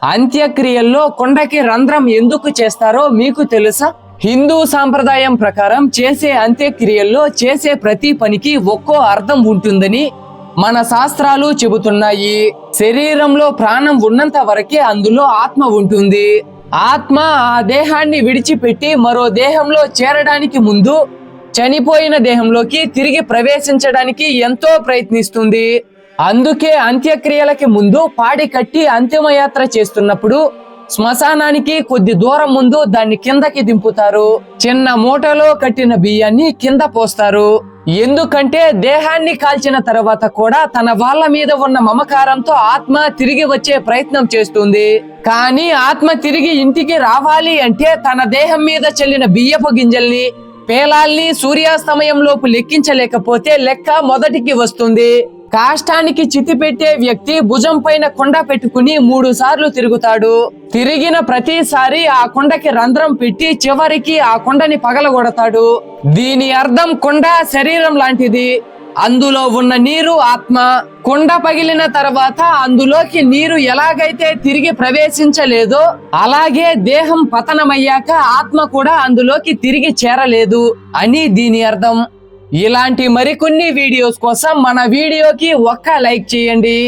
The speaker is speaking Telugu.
అంత్యక్రియల్లో కొండకి రంధ్రం ఎందుకు చేస్తారో మీకు తెలుసా? హిందూ సాంప్రదాయం ప్రకారం చేసే అంత్యక్రియల్లో చేసే ప్రతి పనికి ఒక్కో అర్థం ఉంటుందని మన శాస్త్రాలు చెబుతున్నాయి. శరీరంలో ప్రాణం ఉన్నంత వరకే అందులో ఆత్మ ఉంటుంది. ఆత్మ ఆ దేహాన్ని విడిచిపెట్టి మరో దేహంలో చేరడానికి ముందు చనిపోయిన దేహంలోకి తిరిగి ప్రవేశించడానికి ఎంతో ప్రయత్నిస్తుంది. అందుకే అంత్యక్రియలకి ముందు పాడి కట్టి అంతిమయాత్ర చేస్తున్నప్పుడు శ్మశానానికి కొద్ది దూరం ముందు దాన్ని కిందకి దింపుతారు. చిన్న మూటలో కట్టిన బియ్యాన్ని కింద పోస్తారు. ఎందుకంటే దేహాన్ని కాల్చిన తర్వాత కూడా తన వాళ్ళ మీద ఉన్న మమకారంతో ఆత్మ తిరిగి వచ్చే ప్రయత్నం చేస్తుంది. కానీ ఆత్మ తిరిగి ఇంటికి రావాలి అంటే తన దేహం మీద చెల్లిన బియ్యపు గింజల్ని, పేలాల్ని సూర్యాస్తమయంలోపు లెక్కించలేకపోతే లెక్క మొదటికి వస్తుంది. కాష్టానికి చితి పెట్టే వ్యక్తి భుజం పైన కొండ పెట్టుకుని 3 సార్లు తిరుగుతాడు. తిరిగిన ప్రతిసారి ఆ కొండకి రంధ్రం పెట్టి చివరికి ఆ కొండని పగలగొడతాడు. దీని అర్థం కొండ శరీరం లాంటిది, అందులో ఉన్న నీరు ఆత్మ. కొండ పగిలిన తర్వాత అందులోకి నీరు ఎలాగైతే తిరిగి ప్రవేశించలేదో అలాగే దేహం పతనమయ్యాక ఆత్మ కూడా అందులోకి తిరిగి చేరలేదు అని దీని అర్థం. ఇలాంటి మరికొన్ని వీడియోస్ కోసం మన వీడియోకి ఒక్క లైక్ చేయండి.